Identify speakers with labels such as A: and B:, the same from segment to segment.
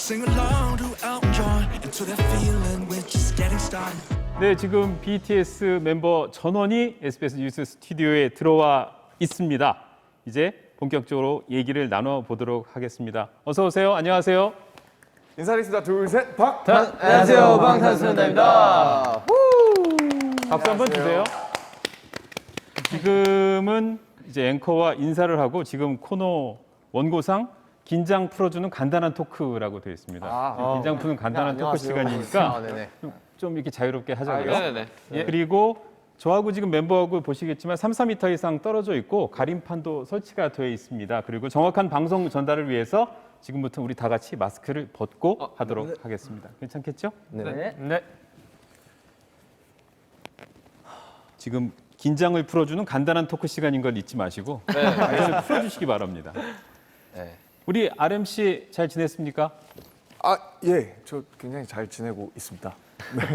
A: Sing along to Elton John and to that feeling we're just getting started.
B: 네, 지금 BTS 멤버 전원이 SBS 뉴스 스튜디오에 들어와 있습니다. 이제 본격적으로 얘기를 나눠보도록 하겠습니다. 어서 오세요. 안녕하세요.
C: 인사드리겠습니다. 둘, 셋, 박!
D: 안녕하세요, 방탄소년단입니다.
B: 박수 한번 주세요. 지금은 이제 앵커와 인사를 하고 지금 코너 원고상 긴장 풀어주는 간단한 토크라고 되어 있습니다. 긴장 푸는 간단한 토크 시간이니까 좀 이렇게 자유롭게 하자고요.
D: 네네.
B: 예. 그리고 저하고 지금 멤버하고 보시겠지만 3, 4m 이상 떨어져 있고 가림판도 설치가 되어 있습니다. 그리고 정확한 방송 전달을 위해서 지금부터 우리 다 같이 마스크를 벗고 하도록 하겠습니다. 괜찮겠죠?
D: 네.
B: 지금 긴장을 풀어주는 간단한 토크 시간인 걸 잊지 마시고 긴장을 풀어주시기 바랍니다.
D: 네.
B: 우리 RMC 잘 지냈습니까?
C: 아, 예. 저 굉장히 잘 지내고 있습니다.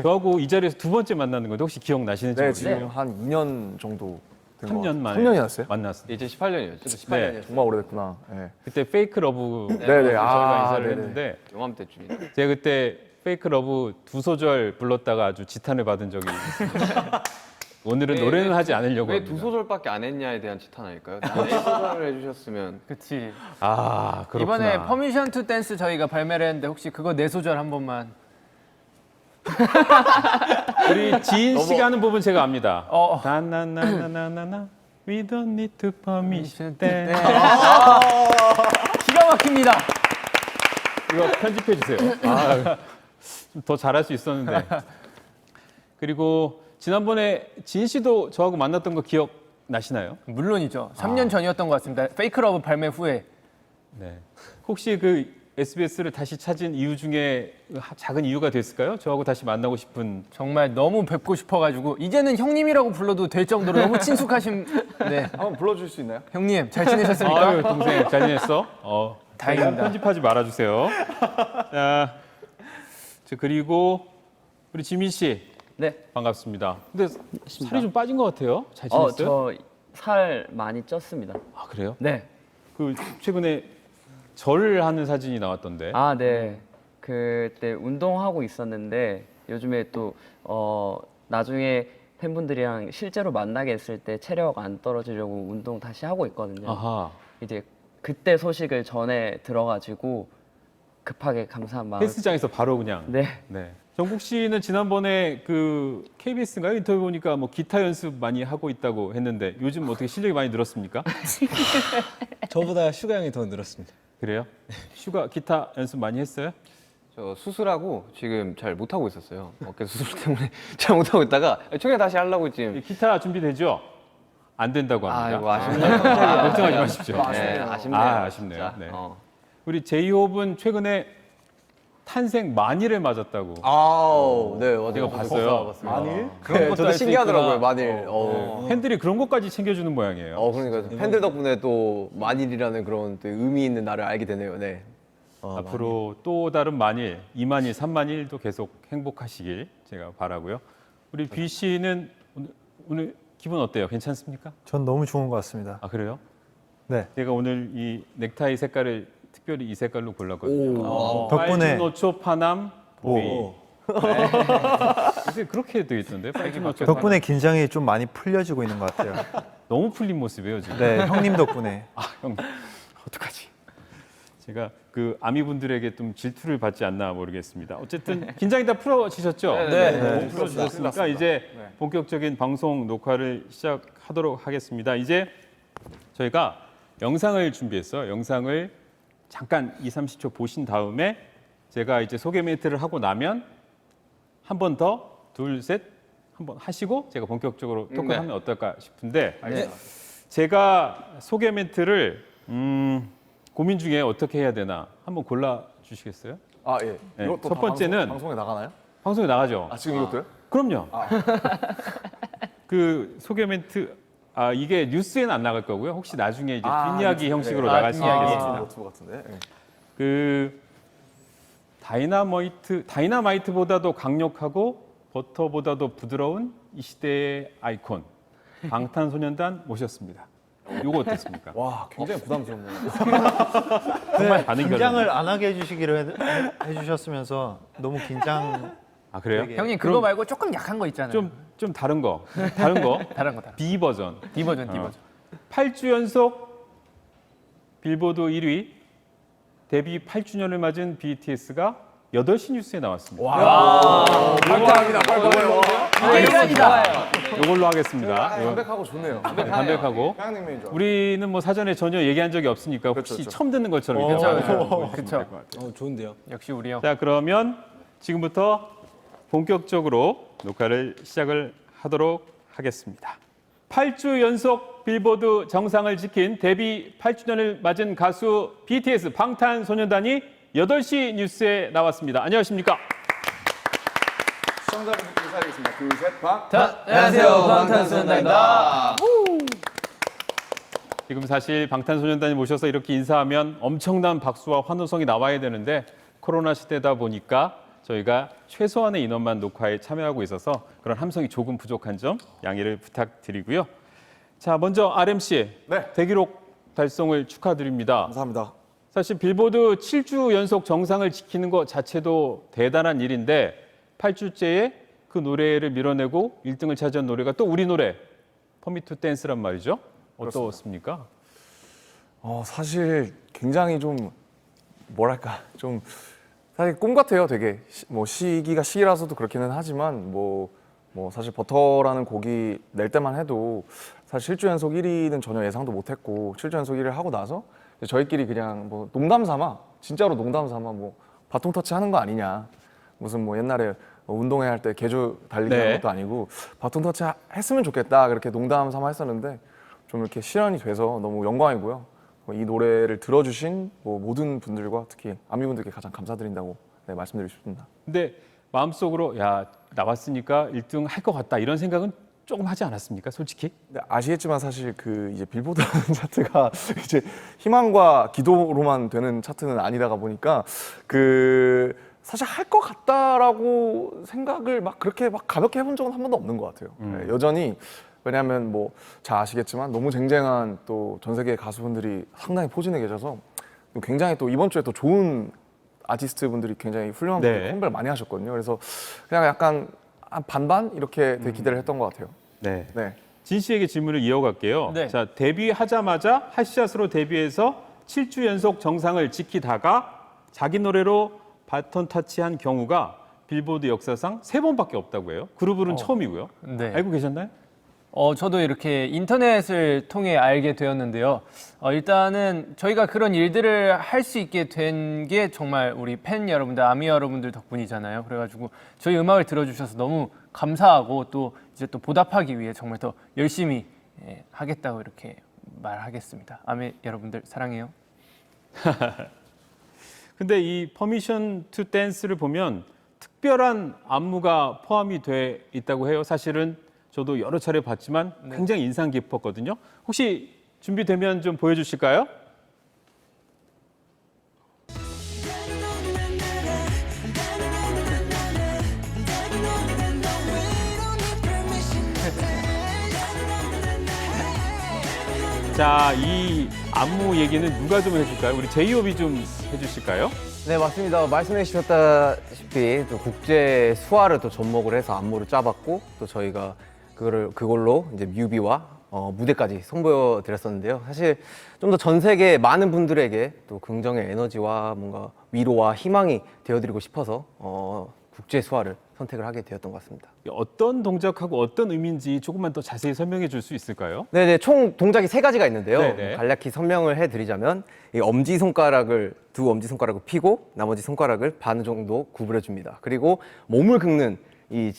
B: 저하고 이 자리에서 두 번째 만나는 건데 혹시 기억나시는지
C: 네,
B: 모르겠어요.
C: 지금 한 2년 정도 된 것
B: 3년 만에
C: 3년이었어요?
B: 만났습니다.
D: 2018년이었죠.
B: 네.
C: 정말 오래됐구나. 네.
B: 그때 페이크 러브
C: 네네.
B: 저희가 인사를
C: 네네.
B: 했는데
D: 요맘때쯤이네.
B: 제가 그때 페이크 러브 두 소절 불렀다가 아주 지탄을 받은 적이 있습니다. 오늘은 노래는 하지 않으려고
D: 왜
B: 합니다.
D: 두 소절밖에 안 했냐에 대한 지탄 아닐까요? 네 소절을 해주셨으면.
E: 그치.
B: 아, 그렇구나.
E: 이번에 퍼미션 투 댄스 저희가 발매를 했는데 혹시 그거 네 소절 한 번만.
B: 우리 지인 씨가 하는 부분 제가 압니다.
E: 어.
B: 나나나나나나 We don't need to permission dance.
E: 기가 막힙니다.
B: 이거 편집해 주세요. 좀 더 잘할 수 있었는데. 그리고 지난번에 지인 씨도 저하고 만났던 거 기억 나시나요?
E: 물론이죠. 3년 전이었던 것 같습니다. 페이크 러브 발매 후에.
B: 네. 혹시 그 SBS를 다시 찾은 이유 중에 작은 이유가 됐을까요? 저하고 다시 만나고 싶은.
E: 정말 너무 뵙고 싶어가지고 이제는 형님이라고 불러도 될 정도로 너무 친숙하신. 네.
C: 한번 불러줄 수 있나요?
E: 형님 잘 지내셨습니까?
B: 아유, 동생 잘 지냈어?
E: 다행입니다.
B: 편집하지 말아주세요. 자, 그리고 우리 지민 씨.
F: 네.
B: 반갑습니다. 근데 살이 좀 빠진 것 같아요. 잘 지냈어요?
F: 저 살 많이 쪘습니다.
B: 아, 그래요?
F: 네.
B: 그 최근에 절을 하는 사진이 나왔던데.
F: 아, 네. 그때 운동하고 있었는데 요즘에 또 나중에 팬분들이랑 실제로 만나게 됐을 때 체력 안 떨어지려고 운동 다시 하고 있거든요.
B: 아하.
F: 이제 그때 소식을 전해 들어가지고 급하게 감사한 마음.
B: 헬스장에서 바로 그냥.
F: 네.
B: 네. 정국 씨는 지난번에 그 KBS인가요? 인터뷰 보니까 뭐 기타 연습 많이 하고 있다고 했는데 요즘 어떻게 실력이 많이 늘었습니까?
G: 저보다 슈가 형이 더 늘었습니다.
B: 그래요? 슈가 기타 연습 많이 했어요?
D: 저 수술하고 지금 잘 못하고 있었어요. 어깨 수술 때문에 잘 못하고 있다가 최근에 다시 하려고 지금.
B: 기타 준비되죠? 안 된다고 합니다.
D: 아이고 아쉽네요.
B: 걱정하지 마십시오.
D: 네, 아쉽네요.
B: 아쉽네요.
D: 진짜.
B: 네.
D: 어.
B: 우리 제이홉은 최근에 탄생 만일을 맞았다고.
H: 아우, 네, 맞아요.
B: 제가 봤어요.
H: 만일?
B: 그런
H: 네,
B: 것도
H: 저도
B: 할수
H: 신기하더라고요,
B: 있구나.
H: 만일.
B: 팬들이 그런 것까지 챙겨주는 모양이에요.
H: 그러니까 팬들 덕분에 또 만일이라는 그런 또 의미 있는 날을 알게 되네요, 네.
B: 앞으로 또 다른 만일, 2만일, 3만일도 계속 행복하시길 제가 바라고요. 우리 비 씨는 오늘 기분 어때요? 괜찮습니까?
G: 전 너무 좋은 것 같습니다.
B: 아, 그래요?
G: 네.
B: 제가 오늘 이 넥타이 색깔을 특별히 이 색깔로 골랐거든요.
G: 덕분에
B: 빨주노초 파남 보이. 요새 그렇게 되어 있던데. 빨주노초
G: 덕분에 긴장이 좀 많이 풀려지고 있는 것 같아요.
B: 너무 풀린 모습이에요 지금.
G: 네, 형님 덕분에.
B: 아, 형 어떡하지? 제가 그 아미분들에게 좀 질투를 받지 않나 모르겠습니다. 어쨌든 긴장이 다 풀어지셨죠?
E: 네.
B: 풀어주셨으니까 이제 본격적인 방송 녹화를 시작하도록 하겠습니다. 이제 저희가 영상을 준비했어요. 영상을 잠깐 2, 30초 보신 다음에 제가 이제 소개 멘트를 하고 나면 한 번 더, 둘, 셋, 한번 하시고 제가 본격적으로 토크를 하면 어떨까 싶은데 제가 소개 멘트를 고민 중에 어떻게 해야 되나 한번 골라 주시겠어요?
C: 아, 예.
B: 네,
C: 이것도
B: 첫
C: 다
B: 번째는
C: 방송에 나가나요?
B: 방송에 나가죠.
C: 아, 지금 이것도요?
B: 그럼요. 그 소개 멘트 이게 뉴스에는 안 나갈 거고요. 혹시 나중에 이제 뒷이야기 형식으로 나갈 수 있겠습니다.
C: 노트북 같은데. 예.
B: 그 다이나마이트보다도 강력하고 버터보다도 부드러운 이 시대의 아이콘 방탄소년단 모셨습니다. 요거 어떻습니까?
C: 와, 굉장히 부담스럽네요.
B: 정말 반응
G: 긴장을 안 하게 해주시기로 해주셨으면서 너무 긴장.
B: 아 그래요?
E: 형님 그거 말고 조금 약한 거 있잖아요.
B: 좀 다른 거. 다른 거.
E: 다른 거.
B: B 버전.
E: D 버전, D 버전.
B: 8주 연속 빌보드 1위 데뷔 8주년을 맞은 BTS가 8시 뉴스에 나왔습니다.
C: 감사합니다. 빨리 먹어요.
E: 이게 일환이다.
B: 이걸로 하겠습니다. 이거
C: 담백하고 좋네요.
B: 담백하고.
C: 평양냉면인 줄 알았어요.
B: 우리는 뭐 사전에 전혀 얘기한 적이 없으니까 혹시
C: 그렇죠.
B: 처음 듣는 것처럼 이렇게
E: 그렇죠,
B: 잘
E: 그렇죠.
B: 보여주시면
E: 그렇죠.
B: 될것 같아요.
H: 좋은데요.
E: 역시 우리 형.
B: 자 그러면 지금부터 본격적으로 녹화를 시작을 하도록 하겠습니다. 8주 연속 빌보드 정상을 지킨 데뷔 8주년을 맞은 가수 BTS 방탄소년단이 8시 뉴스에 나왔습니다. 안녕하십니까?
C: 시청자분들께 인사드리겠습니다. 둘, 셋, 박.
E: 안녕하세요, 방탄소년단입니다.
B: 지금 사실 방탄소년단이 모셔서 이렇게 인사하면 엄청난 박수와 환호성이 나와야 되는데 코로나 시대다 보니까 저희가 최소한의 인원만 녹화에 참여하고 있어서 그런 함성이 조금 부족한 점 양해를 부탁드리고요. 자, 먼저 RMC
C: 네.
B: 대기록 달성을 축하드립니다.
C: 감사합니다.
B: 사실 빌보드 7주 연속 정상을 지키는 것 자체도 대단한 일인데 8주째에 그 노래를 밀어내고 1등을 차지한 노래가 또 우리 노래 퍼밋 투 댄스란 말이죠. 어떻습니까?
C: 사실 굉장히 좀 뭐랄까 좀 사실 꿈 같아요. 되게 뭐 시기가 시기라서도 그렇기는 하지만 뭐 사실 버터라는 곡이 낼 때만 해도 사실 7주 연속 1위는 전혀 예상도 못했고 7주 연속 1위를 하고 나서 저희끼리 그냥 뭐 농담 삼아 진짜로 농담 삼아 뭐 바통 터치 하는 거 아니냐 무슨 뭐 옛날에 운동회 할 때 개조 달리기 하는 것도 아니고 바통 터치 했으면 좋겠다 그렇게 농담 삼아 했었는데 좀 이렇게 실현이 돼서 너무 영광이고요. 이 노래를 들어주신 뭐 모든 분들과 특히 아미분들께 가장 감사드린다고 말씀드리고 싶습니다.
B: 근데 마음속으로 야 나왔으니까 1등 할 것 같다 이런 생각은 조금 하지 않았습니까? 솔직히?
C: 근데 아시겠지만 사실 그 이제 빌보드라는 차트가 이제 희망과 기도로만 되는 차트는 아니다가 보니까 그 사실 할 것 같다라고 생각을 막 그렇게 막 가볍게 해본 적은 한 번도 없는 것 같아요. 네, 여전히 왜냐하면 뭐 잘 아시겠지만 너무 쟁쟁한 또 전 세계 가수분들이 상당히 포진해 계셔서 굉장히 또 이번 주에 또 좋은 아티스트 분들이 굉장히 훌륭한 분들이 컴백을 많이 하셨거든요. 그래서 그냥 약간 한 반반 이렇게 되게 기대를 했던 것 같아요.
B: 네.
C: 네.
B: 진 씨에게 질문을 이어갈게요.
E: 네.
B: 자, 데뷔하자마자 핫샷으로 데뷔해서 7주 연속 정상을 지키다가 자기 노래로 바톤 터치한 경우가 빌보드 역사상 3번밖에 없다고 해요. 그룹은 처음이고요.
E: 네.
B: 알고 계셨나요?
E: 저도 이렇게 인터넷을 통해 알게 되었는데요. 일단은 저희가 그런 일들을 할 수 있게 된 게 정말 우리 팬 여러분들, 아미 여러분들 덕분이잖아요. 그래가지고 저희 음악을 들어주셔서 너무 감사하고 또 이제 또 보답하기 위해 정말 더 열심히 하겠다고 이렇게 말하겠습니다. 아미 여러분들 사랑해요.
B: 근데 이 퍼미션 투 댄스를 보면 특별한 안무가 포함이 돼 있다고 해요. 사실은 저도 여러 차례 봤지만 굉장히 인상 깊었거든요. 혹시 준비되면 좀 보여주실까요? 자, 이 안무 얘기는 누가 좀 해줄까요? 우리 제이홉이 좀 해주실까요?
H: 네, 맞습니다. 말씀해 주셨다시피 또 국제 수화를 또 접목을 해서 안무를 짜봤고 또 저희가 그걸로 이제 뮤비와 무대까지 선보여 드렸었는데요. 사실 좀 더 전 세계 많은 분들에게 또 긍정의 에너지와 뭔가 위로와 희망이 되어드리고 싶어서 국제 수화를 선택을 하게 되었던 것 같습니다.
B: 어떤 동작하고 어떤 의미인지 조금만 더 자세히 설명해 줄 수 있을까요?
H: 네네, 총 동작이 3가지가 있는데요.
B: 네네.
H: 간략히 설명을 해드리자면 이 엄지손가락을 두 엄지손가락을 펴고 나머지 손가락을 반 정도 구부려 줍니다. 그리고 몸을 긁는 이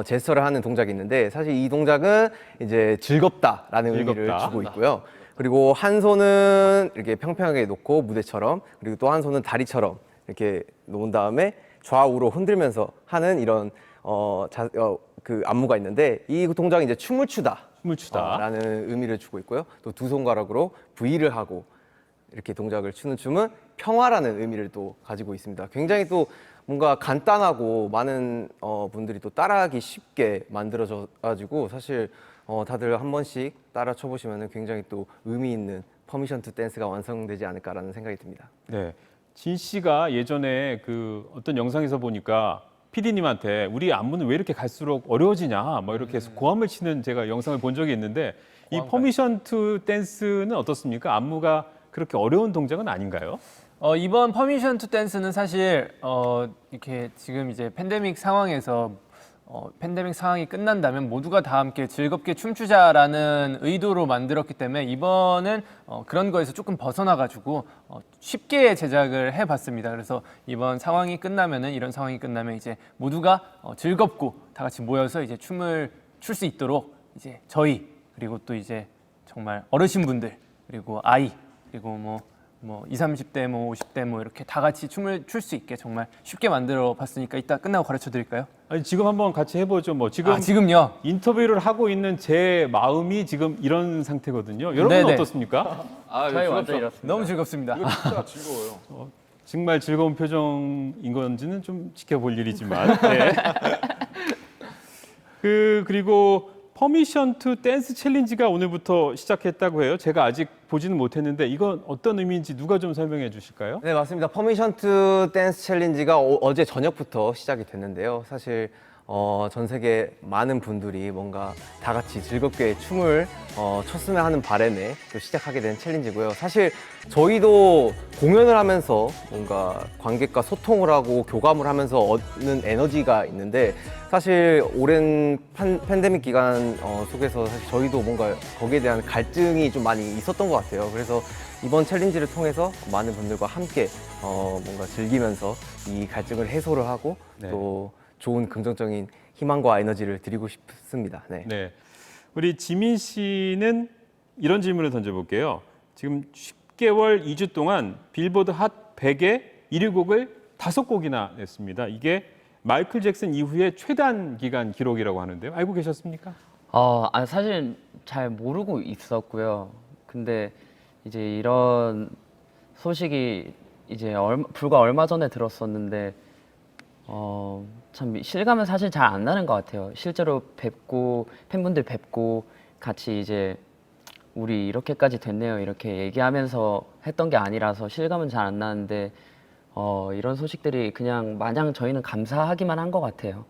H: 제스처를 하는 동작이 있는데 사실 이 동작은 이제 즐겁다라는 의미를
B: 즐겁다.
H: 주고 있고요. 그리고 한 손은 이렇게 평평하게 놓고 무대처럼 그리고 또 한 손은 다리처럼 이렇게 놓은 다음에 좌우로 흔들면서 하는 이런 그 안무가 있는데 이 동작이 이제 춤을 추다.
B: 춤을 추다.
H: 라는 의미를 주고 있고요. 또 두 손가락으로 V를 하고 이렇게 동작을 추는 춤은 평화라는 의미를 또 가지고 있습니다. 굉장히 또 뭔가 간단하고 많은 분들이 또 따라하기 쉽게 만들어져 가지고 사실 다들 한 번씩 따라 춰보시면 굉장히 또 의미 있는 퍼미션 투 댄스가 완성되지 않을까라는 생각이 듭니다.
B: 네. 진 씨가 예전에 그 어떤 영상에서 보니까 PD님한테 우리 안무는 왜 이렇게 갈수록 어려워지냐 뭐 이렇게 해서 고함을 치는 제가 영상을 본 적이 있는데 이 퍼미션 투 댄스는 어떻습니까? 안무가 그렇게 어려운 동작은 아닌가요?
E: 이번 퍼미션 투 댄스는 사실 이렇게 지금 이제 팬데믹 상황에서 팬데믹 상황이 끝난다면 모두가 다 함께 즐겁게 춤추자라는 의도로 만들었기 때문에 이번은 그런 거에서 조금 벗어나가지고 쉽게 제작을 해봤습니다. 그래서 이번 상황이 끝나면은 이런 상황이 끝나면 이제 모두가 즐겁고 다 같이 모여서 이제 춤을 출 수 있도록 이제 저희 그리고 또 이제 정말 어르신분들 그리고 아이 그리고 뭐 20, 30대, 50대 이렇게 다 같이 춤을 출 수 있게 정말 쉽게 만들어 봤으니까 이따 끝나고 가르쳐 드릴까요?
B: 아니 지금 한번 같이 해보죠. 뭐 지금
E: 지금요?
B: 인터뷰를 하고 있는 제 마음이 지금 이런 상태거든요. 여러분은
E: 네네.
B: 어떻습니까?
F: 저희 완전 이렇습니다.
E: 너무 즐겁습니다.
C: 진짜 즐거워요.
B: 정말 즐거운 표정인 건지는 좀 지켜볼 일이지만. 네. 그리고 퍼미션 투 댄스 챌린지가 오늘부터 시작했다고 해요. 제가 아직 보지는 못했는데 이건 어떤 의미인지 누가 좀 설명해 주실까요?
H: 네, 맞습니다. 퍼미션 투 댄스 챌린지가 어제 저녁부터 시작이 됐는데요. 사실 전 세계 많은 분들이 뭔가 다 같이 즐겁게 춤을 췄으면 하는 바람에 또 시작하게 된 챌린지고요. 사실 저희도 공연을 하면서 뭔가 관객과 소통을 하고 교감을 하면서 얻는 에너지가 있는데 사실 오랜 팬데믹 기간 속에서 사실 저희도 뭔가 거기에 대한 갈등이 좀 많이 있었던 것 같아요. 그래서 이번 챌린지를 통해서 많은 분들과 함께 뭔가 즐기면서 이 갈등을 해소를 하고
B: 네.
H: 또 좋은 긍정적인 희망과 에너지를 드리고 싶습니다. 네.
B: 네. 우리 지민 씨는 이런 질문을 던져볼게요. 지금 10개월 2주 동안 빌보드 핫 100에 1위 곡을 5곡이나 냈습니다. 이게 마이클 잭슨 이후에 최단 기간 기록이라고 하는데요. 알고 계셨습니까?
F: 사실 잘 모르고 있었고요. 근데 이제 이런 소식이 이제 불과 얼마 전에 들었었는데 참 실감은 사실 잘 안 나는 것 같아요. 실제로 뵙고 팬분들 뵙고 같이 이제 우리 이렇게까지 됐네요 이렇게 얘기하면서 했던 게 아니라서 실감은 잘 안 나는데 이런 소식들이 그냥 마냥 저희는 감사하기만 한 것 같아요.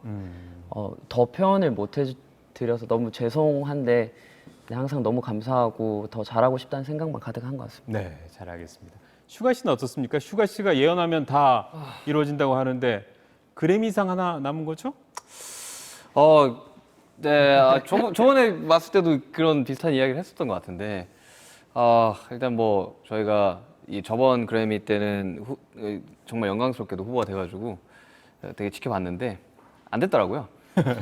F: 더 표현을 못 해드려서 너무 죄송한데 항상 너무 감사하고 더 잘하고 싶다는 생각만 가득한 것 같습니다.
B: 네, 잘 알겠습니다. 슈가 씨는 어떻습니까? 슈가 씨가 예언하면 다 이루어진다고 하는데 그래미상 하나 남은 거죠?
D: 네, 저번에 봤을 때도 그런 비슷한 이야기를 했었던 것 같은데, 일단 뭐 저희가 이 저번 그래미 때는 정말 영광스럽게도 후보가 돼가지고 되게 지켜봤는데 안 됐더라고요.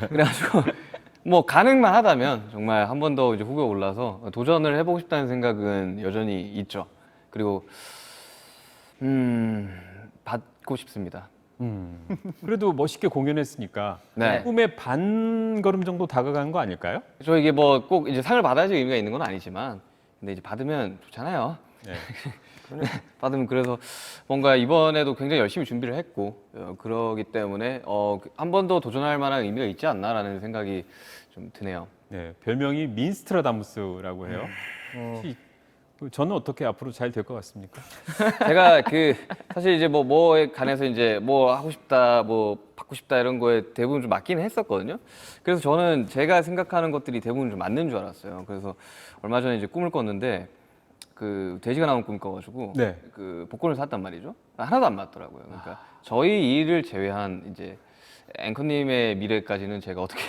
D: 그래가지고 뭐 가능만 하다면 정말 한 번 더 이제 후보에 올라서 도전을 해보고 싶다는 생각은 여전히 있죠. 그리고 받고 싶습니다.
B: 그래도 멋있게 공연했으니까
D: 네.
B: 꿈의 반 걸음 정도 다가간 거 아닐까요?
D: 저 이게 뭐 꼭 이제 상을 받아야지 의미가 있는 건 아니지만, 근데 이제 받으면 좋잖아요.
B: 네.
D: 받으면 그래서 뭔가 이번에도 굉장히 열심히 준비를 했고 그러기 때문에 한 번 더 도전할 만한 의미가 있지 않나라는 생각이 좀 드네요.
B: 네, 별명이 민스트라다무스라고 해요. 혹시 저는 어떻게 앞으로 잘 될 것 같습니까?
D: 제가 사실 이제 뭐에 관해서 이제 뭐 하고 싶다, 뭐 받고 싶다 이런 거에 대부분 좀 맞기는 했었거든요. 그래서 저는 제가 생각하는 것들이 대부분 좀 맞는 줄 알았어요. 그래서 얼마 전에 이제 꿈을 꿨는데 그 돼지가 나온 꿈을 꿔가지고
B: 네.
D: 그 복권을 샀단 말이죠. 하나도 안 맞더라고요. 그러니까 저희 일을 제외한 이제 앵커님의 미래까지는 제가 어떻게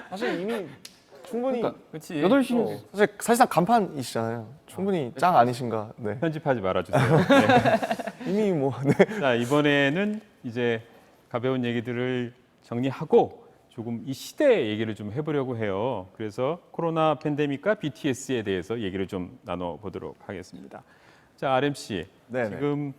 C: 사실 이미 충분히
E: 그렇지.
D: 8시
C: 사실 사실상 간판이시잖아요. 충분히 짱 아니신가. 네.
B: 편집하지 말아주세요. 네.
C: 이미 뭐 네.
B: 자, 이번에는 이제 가벼운 얘기들을 정리하고 조금 이 시대 얘기를 좀 해보려고 해요. 그래서 코로나 팬데믹과 BTS에 대해서 얘기를 좀 나눠보도록 하겠습니다. 자, RM 씨,
C: 네네.
B: 지금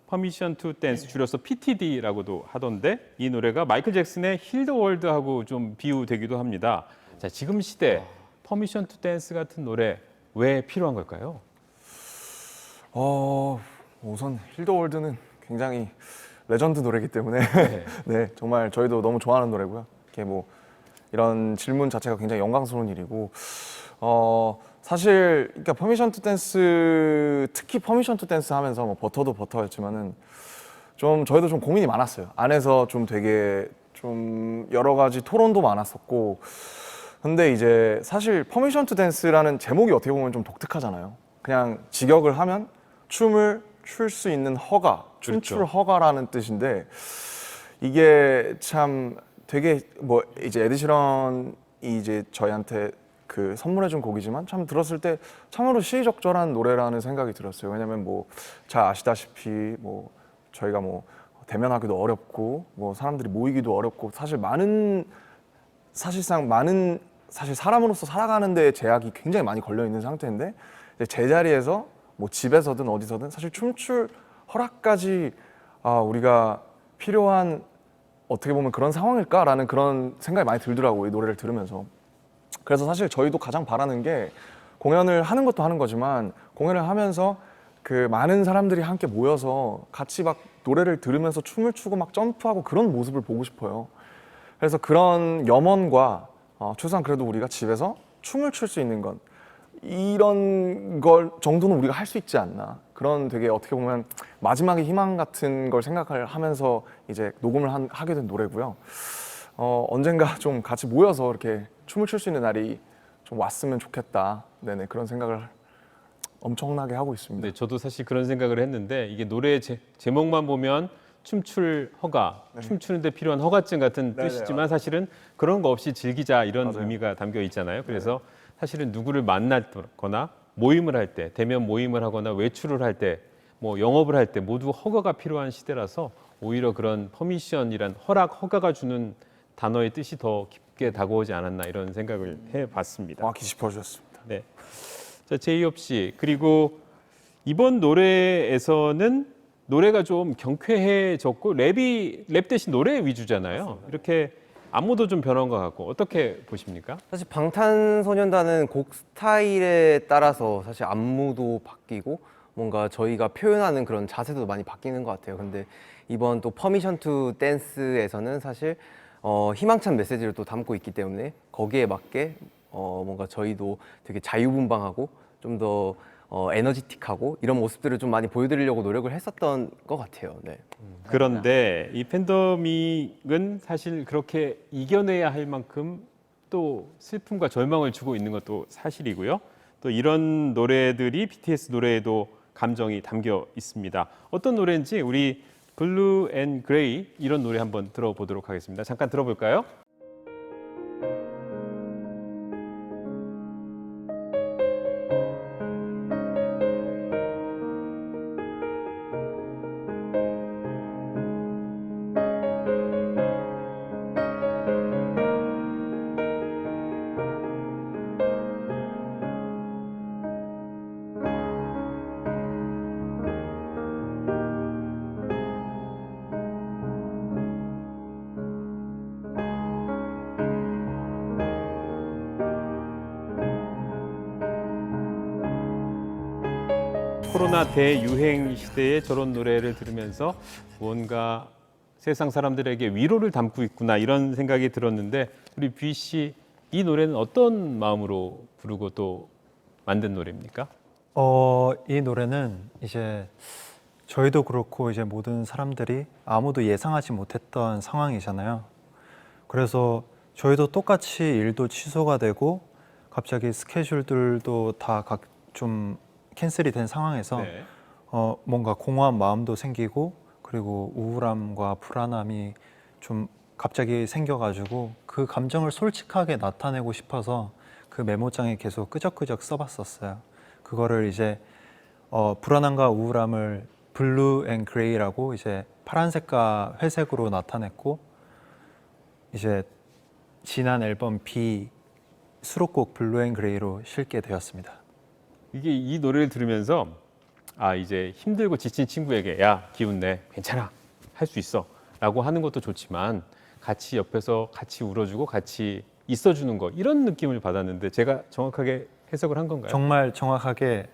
B: 퍼미션 투 댄스 줄여서 PTD라고도 하던데 이 노래가 마이클 잭슨의 힐 더 월드하고 좀 비유되기도 합니다. 자, 지금 시대 퍼미션 투 댄스 같은 노래 왜 필요한 걸까요?
C: 우선 힐더월드는 굉장히 레전드 노래이기 때문에 네, 정말 저희도 너무 좋아하는 노래고요. 이렇게 뭐 이런 질문 자체가 굉장히 영광스러운 일이고 사실 그러니까 퍼미션 투 댄스 특히 퍼미션 투 댄스 하면서 뭐 버터도 버터였지만은 좀 저희도 좀 고민이 많았어요. 안에서 좀 되게 좀 여러 가지 토론도 많았었고 근데 이제 사실 퍼미션 투 댄스라는 제목이 어떻게 보면 좀 독특하잖아요. 그냥 직역을 하면 춤을 출 수 있는 허가, 춤출 허가라는 뜻인데 이게 참 되게 뭐 이제 에드시런이 이제 저희한테 그 선물해준 곡이지만 참 들었을 때 참으로 시의적절한 노래라는 생각이 들었어요. 왜냐면 뭐 잘 아시다시피 뭐 저희가 뭐 대면하기도 어렵고 뭐 사람들이 모이기도 어렵고 사실상 많은 사실 사람으로서 살아가는 데 제약이 굉장히 많이 걸려 있는 상태인데 이제 제자리에서 뭐 집에서든 어디서든 사실 춤출 허락까지 우리가 필요한 어떻게 보면 그런 상황일까라는 그런 생각이 많이 들더라고요. 이 노래를 들으면서. 그래서 사실 저희도 가장 바라는 게 공연을 하는 것도 하는 거지만 공연을 하면서 그 많은 사람들이 함께 모여서 같이 막 노래를 들으면서 춤을 추고 막 점프하고 그런 모습을 보고 싶어요. 그래서 그런 염원과 최소한 그래도 우리가 집에서 춤을 출 수 있는 건 이런 걸 정도는 우리가 할 수 있지 않나. 그런 되게 어떻게 보면 마지막의 희망 같은 걸 생각을 하면서 이제 녹음을 하게 된 노래고요. 언젠가 좀 같이 모여서 이렇게 춤을 출 수 있는 날이 좀 왔으면 좋겠다. 네네, 그런 생각을 엄청나게 하고 있습니다.
B: 네, 저도 사실 그런 생각을 했는데 이게 노래 제목만 보면 춤출 허가, 춤추는데 필요한 허가증 같은 뜻이지만 사실은 그런 거 없이 즐기자 이런
C: 맞아요.
B: 의미가 담겨 있잖아요. 그래서 사실은 누구를 만나거나 모임을 할 때, 대면 모임을 하거나 외출을 할 때, 뭐 영업을 할 때 모두 허가가 필요한 시대라서 오히려 그런 퍼미션이란 허가가 주는 단어의 뜻이 더 깊게 다가오지 않았나 이런 생각을 해봤습니다.
C: 정확히 짚어주셨습니다.
B: 네. 자, 제이홉 씨, 그리고 이번 노래에서는 노래가 좀 경쾌해졌고 랩 대신 노래 위주잖아요. 이렇게 안무도 좀 변한 것 같고 어떻게 보십니까?
H: 사실 방탄소년단은 곡 스타일에 따라서 사실 안무도 바뀌고 뭔가 저희가 표현하는 그런 자세도 많이 바뀌는 것 같아요. 근데 이번 또 퍼미션 투 댄스에서는 사실 희망찬 메시지를 또 담고 있기 때문에 거기에 맞게 뭔가 저희도 되게 자유분방하고 좀 더 에너지틱하고 이런 모습들을 좀 많이 보여드리려고 노력을 했었던 것 같아요. 네.
B: 그런데 이 팬데믹은 사실 그렇게 이겨내야 할 만큼 또 슬픔과 절망을 주고 있는 것도 사실이고요. 또 이런 노래들이 BTS 노래에도 감정이 담겨 있습니다. 어떤 노래인지 우리 블루 앤 그레이 이런 노래 한번 들어보도록 하겠습니다. 잠깐 들어볼까요? 코로나 대유행 시대에 저런 노래를 들으면서 뭔가 세상 사람들에게 위로를 담고 있구나 이런 생각이 들었는데 우리 뷔 씨, 이 노래는 어떤 마음으로 부르고 또 만든 노래입니까?
G: 이 노래는 이제 저희도 그렇고 이제 모든 사람들이 아무도 예상하지 못했던 상황이잖아요. 그래서 저희도 똑같이 일도 취소가 되고 갑자기 스케줄들도 다 좀 캔슬이 된 상황에서
B: 네.
G: 뭔가 공허한 마음도 생기고 그리고 우울함과 불안함이 좀 갑자기 생겨가지고 그 감정을 솔직하게 나타내고 싶어서 그 메모장에 계속 끄적끄적 써봤었어요. 그거를 이제 불안함과 우울함을 블루 앤 그레이라고 이제 파란색과 회색으로 나타냈고 이제 지난 앨범 B 수록곡 블루 앤 그레이로 실게 되었습니다.
B: 이게 이 노래를 들으면서 이제 힘들고 지친 친구에게 야 기운 내 괜찮아 할 수 있어 라고 하는 것도 좋지만 같이 옆에서 같이 울어주고 같이 있어주는 거 이런 느낌을 받았는데 제가 정확하게 해석을 한 건가요?
G: 정말 정확하게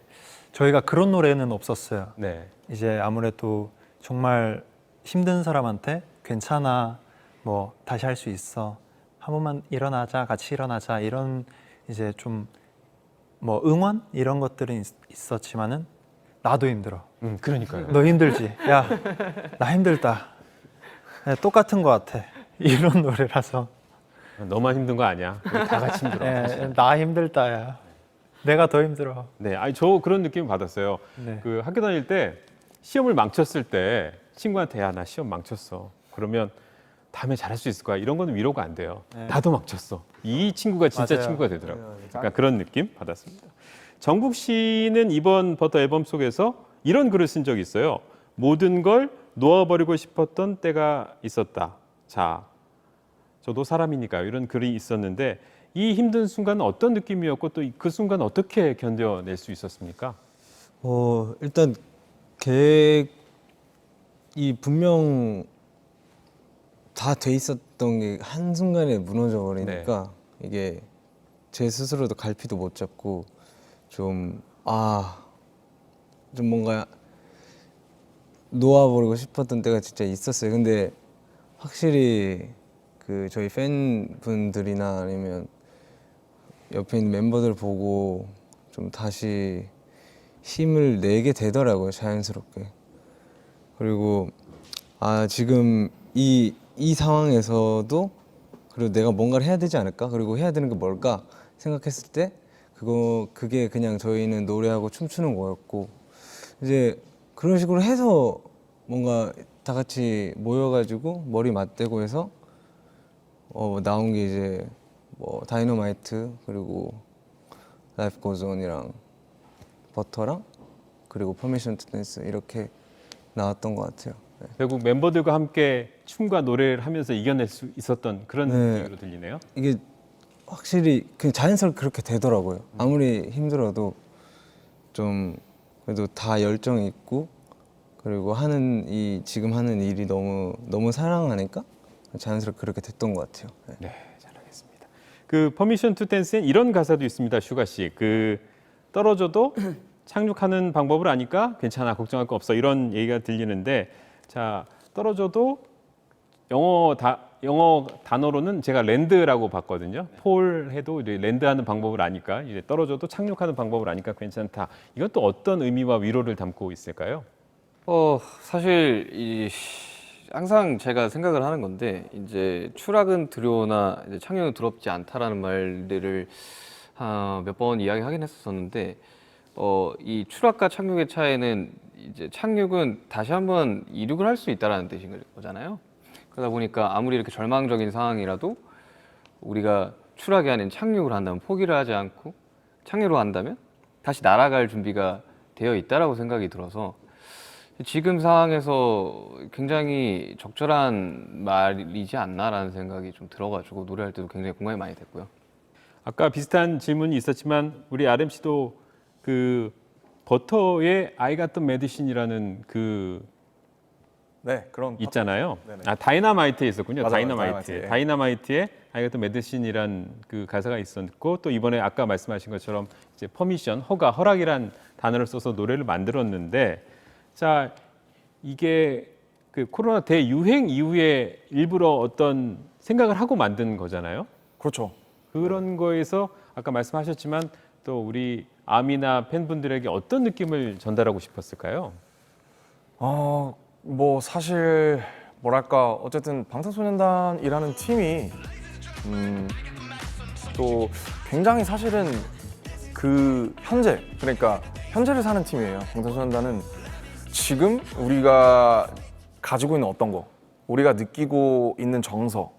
G: 저희가 그런 노래는 없었어요.
B: 네.
G: 이제 아무래도 정말 힘든 사람한테 괜찮아 뭐 다시 할 수 있어 한 번만 일어나자, 같이 일어나자 이런 이제 좀 뭐 응원 이런 것들은 있었지만은 나도 힘들어.
B: 그러니까요.
G: 너 힘들지? 야, 나 힘들다. 네, 똑같은 것 같아. 이런 노래라서.
B: 너만 힘든 거 아니야. 우리 다 같이 힘들어.
G: 나 힘들다야. 내가 더 힘들어.
B: 네, 아니 저 그런 느낌 받았어요.
G: 네.
B: 그 학교 다닐 때 시험을 망쳤을 때 친구한테 야, 나 시험 망쳤어. 그러면 다음에 잘할 수 있을 거야. 이런 거는 위로가 안 돼요. 나도 망쳤어. 이 친구가 진짜
G: 맞아요.
B: 친구가 되더라고요. 약간 그런 느낌 받았습니다. 정국 씨는 이번 버터 앨범 속에서 이런 글을 쓴 적이 있어요. 모든 걸 놓아버리고 싶었던 때가 있었다. 자, 저도 사람이니까요. 이런 글이 있었는데 이 힘든 순간은 어떤 느낌이었고 또 그 순간 어떻게 견뎌낼 수 있었습니까?
I: 일단 계획이 분명 다 돼 있었던 게 한순간에 무너져 버리니까 이게 제 스스로도 갈피도 못 잡고 좀 뭔가 놓아버리고 싶었던 때가 진짜 있었어요. 근데 확실히 그 저희 팬분들이나 아니면 옆에 있는 멤버들 보고 좀 다시 힘을 내게 되더라고요, 자연스럽게. 그리고 지금 이 상황에서도 그리고 내가 뭔가를 해야 되지 않을까? 그리고 해야 되는 게 뭘까? 생각했을 때 그게 그냥 저희는 노래하고 춤추는 거였고 이제 그런 식으로 해서 뭔가 다 같이 모여가지고 머리 맞대고 해서 나온 게 이제 뭐 다이너마이트 그리고 라이프 고즈 온이랑 버터랑 그리고 퍼미션 투 댄스 이렇게 나왔던 것 같아요. 네.
B: 결국 멤버들과 함께 춤과 노래를 하면서 이겨낼 수 있었던 그런
I: 네.
B: 느낌으로 들리네요.
I: 이게 확실히 그냥 자연스럽게 그렇게 되더라고요. 아무리 힘들어도 좀 그래도 다 열정이 있고 그리고 지금 하는 일이 너무 사랑하니까 자연스럽게 그렇게 됐던 것 같아요. 네.
B: 네, 잘하겠습니다. 그 퍼미션 투 댄스엔 이런 가사도 있습니다, 슈가 씨. 그 떨어져도 착륙하는 방법을 아니까 괜찮아, 걱정할 거 없어 이런 얘기가 들리는데, 자 떨어져도 영어 단어로는 제가 랜드라고 봤거든요. 폴 해도 이제 랜드하는 방법을 아니까 이제 떨어져도 착륙하는 방법을 아니까 괜찮다. 이건 또 어떤 의미와 위로를 담고 있을까요?
D: 사실 항상 제가 생각을 하는 건데 이제 추락은 두려우나 이제 착륙은 두렵지 않다라는 말들을 몇 번 이야기하긴 했었는데 이 추락과 착륙의 차이는 이제 착륙은 다시 한번 이륙을 할 수 있다라는 뜻인 거잖아요. 그러다 보니까 아무리 이렇게 절망적인 상황이라도 우리가 추락이 아닌 착륙을 한다면 포기를 하지 않고 착륙을 한다면 다시 날아갈 준비가 되어 있다라고 생각이 들어서 지금 상황에서 굉장히 적절한 말이지 않나라는 생각이 좀 들어가지고 노래할 때도 굉장히 공감이 많이 됐고요.
B: 아까 비슷한 질문이 있었지만 우리 RM 씨도 그 버터의 I Got the Medicine이라는 그
C: 네, 그런
B: 있잖아요.
C: 네네.
B: 다이너마이트에 있었군요.
C: 맞아요,
B: 다이너마이트에.
C: 예.
B: 다이너마이트에 I Got the Medicine이란 그 가사가 있었고 또 이번에 아까 말씀하신 것처럼 이제 퍼미션, 허락이란 단어를 써서 노래를 만들었는데, 자 이게 그 코로나 대유행 이후에 일부러 어떤 생각을 하고 만든 거잖아요.
C: 그렇죠.
B: 그런 거에서 아까 말씀하셨지만 또 우리 아미나 팬분들에게 어떤 느낌을 전달하고 싶었을까요?
C: 뭐 사실 뭐랄까 어쨌든 방탄소년단이라는 팀이 또 굉장히 사실은 그 그러니까 현재를 사는 팀이에요. 방탄소년단은 지금 우리가 가지고 있는 어떤 거, 우리가 느끼고 있는 정서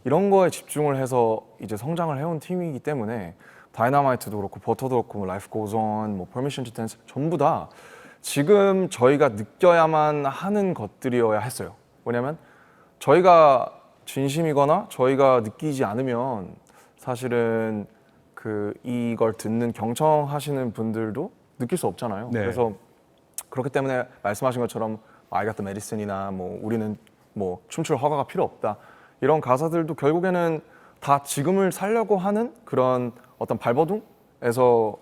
C: 이런 거에 집중을 해서 이제 성장을 해온 팀이기 때문에 다이너마이트도 그렇고 버터도 그렇고 라이프 고즈 온, 뭐 퍼미션 투 댄스 전부 다 지금 저희가 느껴야만 하는 것들이어야 했어요. 왜냐면 저희가 진심이거나 저희가 느끼지 않으면 사실은 이걸 듣는 경청하시는 분들도 느낄 수 없잖아요.
B: 네.
C: 그래서 그렇기 때문에 말씀하신 것처럼 I got the medicine이나 뭐 우리는 뭐 춤출 허가가 필요 없다 이런 가사들도 결국에는 다 지금을 살려고 하는 그런 어떤 발버둥에서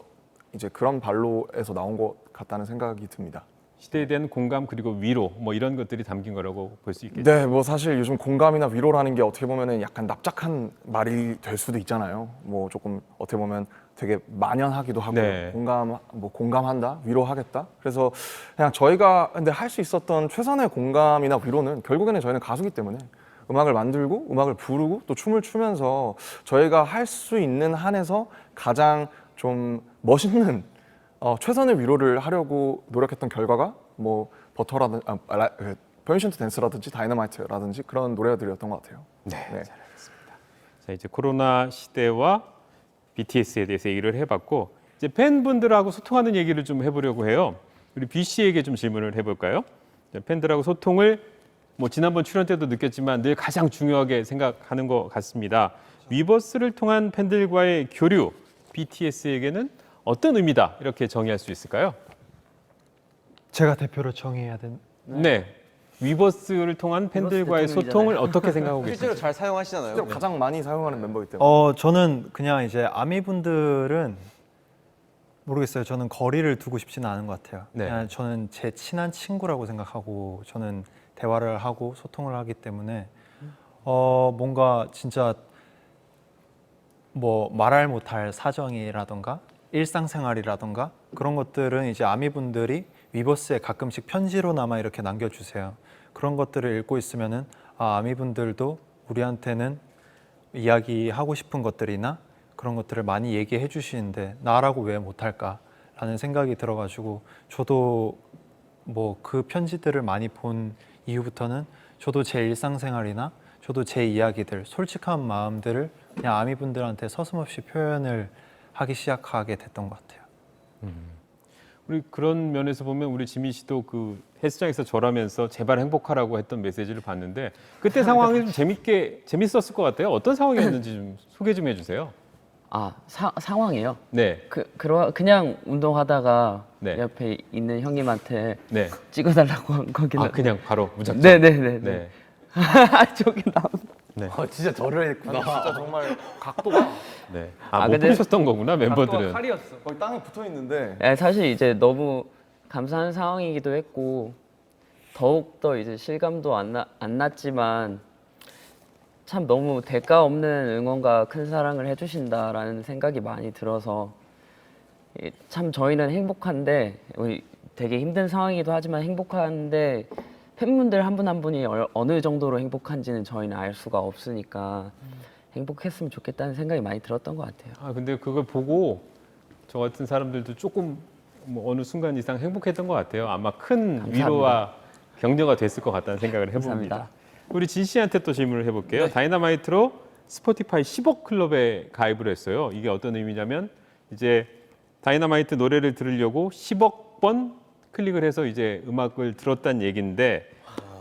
C: 이제 그런 발로에서 나온 것 같다는 생각이 듭니다.
B: 시대에 대한 공감 그리고 위로 뭐 이런 것들이 담긴 거라고 볼 수 있겠죠.
C: 네, 뭐 사실 요즘 공감이나 위로라는 게 어떻게 보면은 약간 납작한 말이 될 수도 있잖아요. 뭐 조금 어떻게 보면 되게 만연하기도 하고
B: 네.
C: 공감한다, 위로하겠다. 그래서 그냥 저희가 근데 할 수 있었던 최선의 공감이나 위로는 결국에는 저희는 가수기 때문에 음악을 만들고 음악을 부르고 또 춤을 추면서 저희가 할 수 있는 한에서 가장 좀 멋있는 최선의 위로를 하려고 노력했던 결과가 뭐 버터라든지 퍼미션 투 댄스라든지 다이너마이트라든지 그런 노래들이었던 것 같아요.
B: 네, 잘 알겠습니다. 자, 이제 코로나 시대와 BTS에 대해서 얘기를 해봤고 이제 팬분들하고 소통하는 얘기를 좀 해보려고 해요. 우리 B 씨에게 좀 질문을 해볼까요? 팬들하고 소통을 뭐 지난번 출연 때도 느꼈지만 늘 가장 중요하게 생각하는 것 같습니다. 위버스를 통한 팬들과의 교류, BTS에게는 어떤 의미다 이렇게 정의할 수 있을까요?
G: 제가 대표로 정해야 되는.
B: 네, 위버스를 통한 팬들과의 소통을 어떻게 생각하고 계십니까?
I: 실제로 잘 사용하시잖아요.
C: 실제로 가장 많이 사용하는 멤버이기 때문에.
G: 저는 그냥 이제 아미분들은 모르겠어요. 저는 거리를 두고 싶지는 않은 것 같아요.
B: 네.
G: 그냥 저는 제 친한 친구라고 생각하고 저는 대화를 하고 소통을 하기 때문에 뭔가 진짜 뭐 말할 못할 사정이라던가 일상생활이라던가 그런 것들은 이제 아미분들이 위버스에 가끔씩 편지로나마 이렇게 남겨주세요. 그런 것들을 읽고 있으면은 아미분들도 우리한테는 이야기하고 싶은 것들이나 그런 것들을 많이 얘기해 주시는데 나라고 왜 못할까라는 생각이 들어가지고 저도 뭐 그 편지들을 많이 본 이후부터는 저도 제 일상생활이나 저도 제 이야기들 솔직한 마음들을 그냥 아미분들한테 서슴없이 표현을 하기 시작하게 됐던 것 같아요.
B: 우리 그런 면에서 보면 우리 지민 씨도 그 헬스장에서 절하면서 제발 행복하라고 했던 메시지를 봤는데 그때 상황이 좀 재밌었을 것 같아요. 어떤 상황이었는지 좀 소개 좀 해주세요.
F: 상황이에요.
B: 네,
F: 그냥 운동하다가
B: 네.
F: 옆에 있는 형님한테
B: 네.
F: 찍어달라고 한 거긴 한데.
B: 그냥 바로 무작정.
F: 네네네.
B: 네.
F: 저기 나온.
H: 진짜 저를 했구나.
C: 진짜 정말 각도가
B: 네.
F: 아,
B: 못
F: 근데-
B: 보셨던 거구나 멤버들은.
E: 칼이었어.
C: 거의 땅에 붙어 있는데
F: 네, 사실 이제 너무 감사한 상황이기도 했고 더욱 더 이제 실감도 안 났지만 참 너무 대가 없는 응원과 큰 사랑을 해주신다라는 생각이 많이 들어서 참 저희는 행복한데 되게 힘든 상황이기도 하지만 행복한데 팬분들 한 분 한 분이 어느 정도로 행복한지는 저희는 알 수가 없으니까 행복했으면 좋겠다는 생각이 많이 들었던 것 같아요.
B: 근데 그걸 보고 저 같은 사람들도 조금 뭐 어느 순간 이상 행복했던 것 같아요. 아마 큰
F: 감사합니다.
B: 위로와 격려가 됐을 것 같다는 생각을 해봅니다.
F: 감사합니다.
B: 우리 진 씨한테 또 질문을 해볼게요. 다이너마이트로 스포티파이 10억 클럽에 가입을 했어요. 이게 어떤 의미냐면 이제 다이너마이트 노래를 들으려고 10억 번 클릭을 해서 이제 음악을 들었다는 얘기인데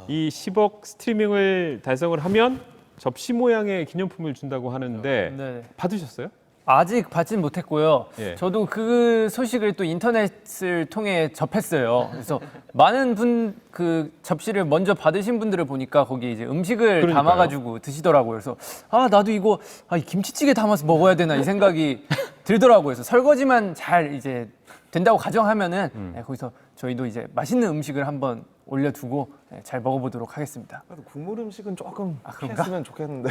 B: 이 10억 스트리밍을 달성을 하면 접시 모양의 기념품을 준다고 하는데
E: 네.
B: 받으셨어요?
E: 아직 받진 못했고요.
B: 예.
E: 저도 그 소식을 또 인터넷을 통해 접했어요. 그래서 많은 그 접시를 먼저 받으신 분들을 보니까 거기 이제 음식을
B: 그러니까요.
E: 담아가지고 드시더라고요. 그래서 나도 이거 이 김치찌개 담아서 먹어야 되나 이 생각이 들더라고요. 그래서 설거지만 잘 이제 된다고 가정하면은 거기서 저희도 이제 맛있는 음식을 한번 올려두고 잘 먹어보도록 하겠습니다.
C: 그래도 국물 음식은 조금
E: 그런가?
C: 피했으면 좋겠는데.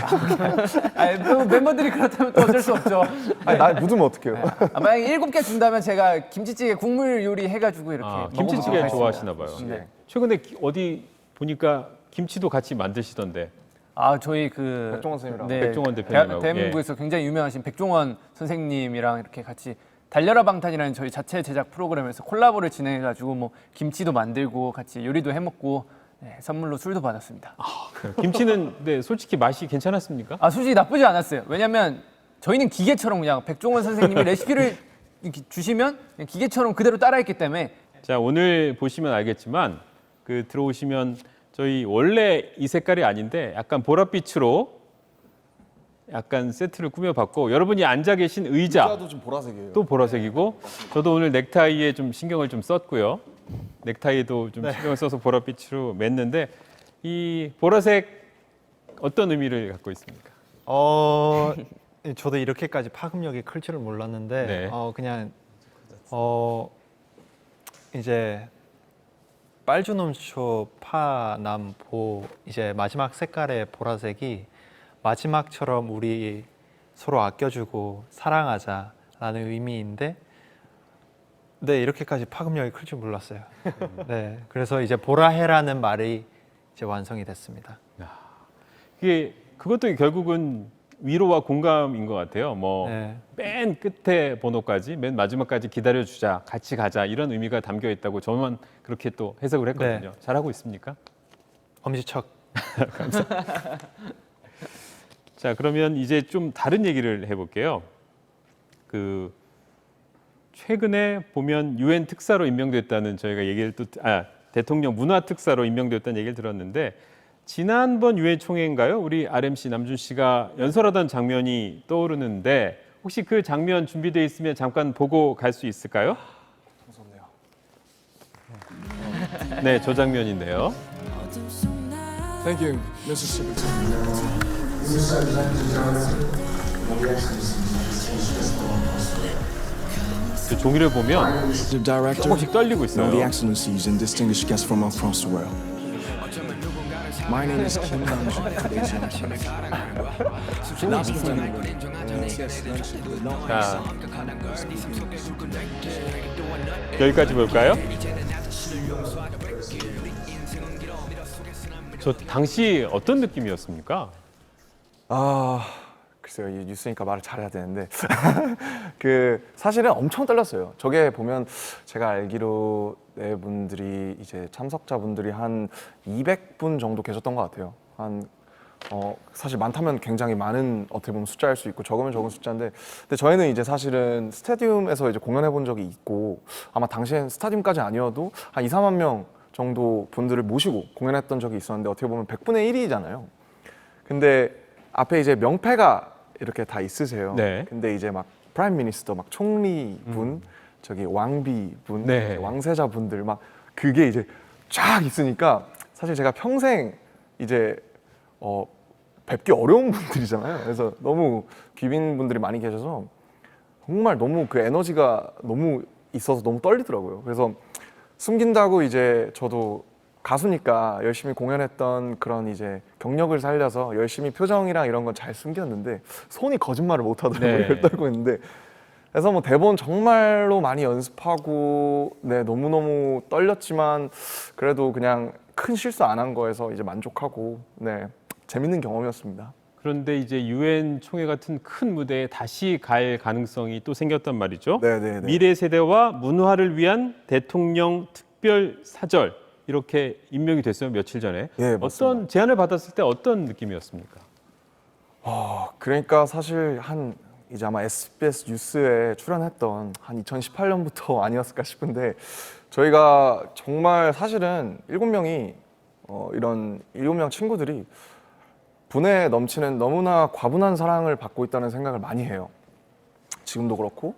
E: 멤버들이 그렇다면 또 어쩔 수 없죠.
C: 나 묻으면 어떡해요?
E: 만약에 7개 준다면 제가 김치찌개 국물 요리 해가지고 이렇게
B: 김치찌개
E: 먹어보도록
B: 좋아하시나
E: 하겠습니다.
B: 봐요.
E: 네.
B: 최근에 어디 보니까 김치도 같이 만드시던데.
E: 저희 그
C: 백종원 선생님이랑.
B: 백종원 대표님하고,
E: 대한민국에서 굉장히 유명하신 백종원 선생님이랑 이렇게 같이 달려라 방탄이라는 저희 자체 제작 프로그램에서 콜라보를 진행해가지고 뭐 김치도 만들고 같이 요리도 해먹고 선물로 술도 받았습니다.
B: 김치는 네, 솔직히 맛이 괜찮았습니까?
E: 솔직히 나쁘지 않았어요. 왜냐면 저희는 기계처럼 그냥 백종원 선생님이 레시피를 이렇게 주시면 그냥 기계처럼 그대로 따라했기 때문에
B: 자, 오늘 보시면 알겠지만 그 들어오시면 저희 원래 이 색깔이 아닌데 약간 보랏빛으로 약간 세트를 꾸며봤고 여러분이 앉아 계신
C: 의자도 좀 보라색이에요.
B: 또 보라색이고 저도 오늘 넥타이에 좀 신경을 좀 썼고요. 넥타이도 좀 신경을 써서 보랏빛으로 맸는데 이 보라색 어떤 의미를 갖고 있습니까?
G: 저도 이렇게까지 파급력이 클 줄은 몰랐는데
B: 네.
G: 그냥 이제 빨주노초 파남보 이제 마지막 색깔의 보라색이 마지막처럼 우리 서로 아껴주고 사랑하자라는 의미인데, 네, 이렇게까지 파급력이 클 줄 몰랐어요. 네, 그래서 이제 보라해라는 말이 이제 완성이 됐습니다.
B: 이게 그것도 결국은 위로와 공감인 것 같아요. 뭐 맨
G: 네.
B: 끝에 번호까지, 맨 마지막까지 기다려주자, 같이 가자 이런 의미가 담겨 있다고 저만 그렇게 또 해석을 했거든요. 잘하고 있습니까?
G: 엄지척.
B: 자, 그러면 이제 좀 다른 얘기를 해볼게요. 그 최근에 보면 유엔 특사로 임명됐다는 저희가 얘기를 또 대통령 문화 특사로 임명됐다는 얘기를 들었는데, 지난번 유엔 총회인가요? 우리 RMC 남준 씨가 연설하던 장면이 떠오르는데 혹시 그 장면 준비되어 있으면 잠깐 보고 갈 수 있을까요?
C: 무섭네요.
B: 네, 저 장면인데요.
A: Thank you, Mr. Secretary.
B: 그 종이를 보면
A: The director,
B: 조금씩 떨리고
A: the
B: 있어요.
A: excellencies and distinguished guests from across the world. My name is Kim Namjoon. Today's young king.
B: 자, 여기까지 볼까요? 저 당시 어떤 느낌이었습니까?
C: 글쎄요, 이 뉴스니까 말을 잘해야 되는데 그 사실은 엄청 떨렸어요. 저게 보면 제가 알기로 네 분들이 이제 참석자분들이 한 200분 정도 계셨던 것 같아요. 사실 많다면 굉장히 많은 어떻게 보면 숫자일 수 있고 적으면 적은 숫자인데, 근데 저희는 이제 사실은 스타디움에서 이제 공연해 본 적이 있고, 아마 당시엔 스타디움까지 아니어도 한 2, 3만 명 정도 분들을 모시고 공연했던 적이 있었는데, 어떻게 보면 100분의 1이잖아요. 근데 앞에 이제 명패가 이렇게 다 있으세요.
B: 네.
C: 근데 이제 막 프라임 미니스터, 막 총리 분, 저기 왕비 분,
B: 네.
C: 왕세자 분들 막 그게 이제 쫙 있으니까 사실 제가 평생 이제 뵙기 어려운 분들이잖아요. 그래서 너무 귀빈 분들이 많이 계셔서 정말 너무 그 에너지가 너무 있어서 너무 떨리더라고요. 그래서 숨긴다고 이제 저도 가수니까 열심히 공연했던 그런 이제 경력을 살려서 열심히 표정이랑 이런 건 잘 숨겼는데 손이 거짓말을 못 하더라고요.
B: 네.
C: 떨고 있는데. 그래서 뭐 대본 정말로 많이 연습하고 네, 너무너무 떨렸지만 그래도 그냥 큰 실수 안 한 거에서 이제 만족하고 네, 재밌는 경험이었습니다.
B: 그런데 이제 유엔 총회 같은 큰 무대에 다시 갈 가능성이 또 생겼단 말이죠.
C: 네네네.
B: 미래 세대와 문화를 위한 대통령 특별 사절 이렇게 임명이 됐어요, 며칠 전에.
C: 예, 맞습니다.
B: 어떤 제안을 받았을 때 어떤 느낌이었습니까?
C: 그러니까 사실 이제 아마 SBS 뉴스에 출연했던 한 2018년부터 아니었을까 싶은데, 저희가 정말 사실은 7명이 이런 7명 친구들이 분에 넘치는 너무나 과분한 사랑을 받고 있다는 생각을 많이 해요. 지금도 그렇고.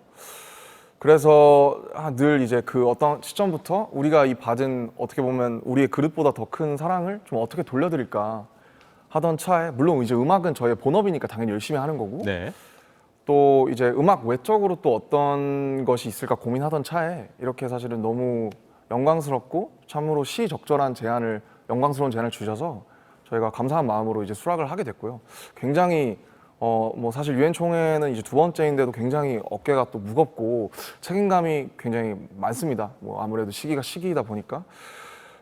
C: 그래서 늘 이제 그 어떤 시점부터 우리가 이 받은 어떻게 보면 우리의 그릇보다 더 큰 사랑을 좀 어떻게 돌려드릴까 하던 차에, 물론 이제 음악은 저의 본업이니까 당연히 열심히 하는 거고,
B: 네.
C: 또 이제 음악 외적으로 또 어떤 것이 있을까 고민하던 차에 이렇게 사실은 너무 영광스럽고 참으로 시적절한 영광스러운 제안을 주셔서 저희가 감사한 마음으로 이제 수락을 하게 됐고요. 굉장히 뭐 사실 유엔 총회는 이제 두 번째인데도 굉장히 어깨가 또 무겁고 책임감이 굉장히 많습니다. 뭐 아무래도 시기가 시기이다 보니까.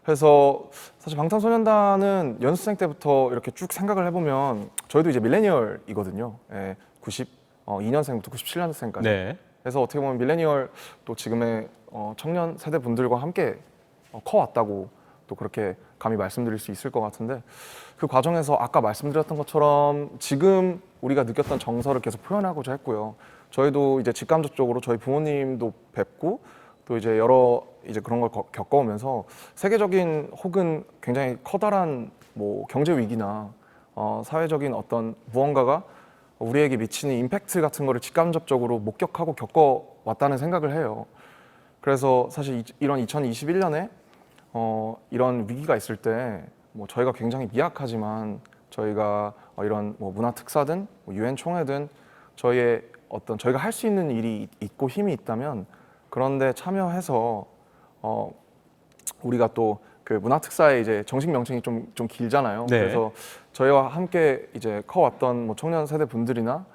C: 그래서 사실 방탄소년단은 연습생 때부터 이렇게 쭉 생각을 해보면 저희도 이제 밀레니얼이거든요. 92년생부터 97년생까지.
B: 네.
C: 그래서 어떻게 보면 밀레니얼 또 지금의 청년 세대 분들과 함께 커왔다고 또 그렇게 감히 말씀드릴 수 있을 것 같은데, 그 과정에서 아까 말씀드렸던 것처럼 지금 우리가 느꼈던 정서를 계속 표현하고자 했고요. 저희도 이제 직간접적으로 저희 부모님도 뵙고 또 이제 여러 이제 그런 걸 겪어오면서 세계적인 혹은 굉장히 커다란 뭐 경제 위기나 사회적인 어떤 무언가가 우리에게 미치는 임팩트 같은 거를 직간접적으로 목격하고 겪어왔다는 생각을 해요. 그래서 사실 이런 2021년에 이런 위기가 있을 때 뭐 저희가 굉장히 미약하지만 저희가 이런 뭐 문화 특사든 뭐 유엔 총회든 저희가 할 수 있는 일이 있고 힘이 있다면 그런데 참여해서 우리가 또 그 문화특사의 이제 정식 명칭이 좀 길잖아요.
B: 네.
C: 그래서 저희와 함께 이제 커왔던 뭐 청년 세대 분들이나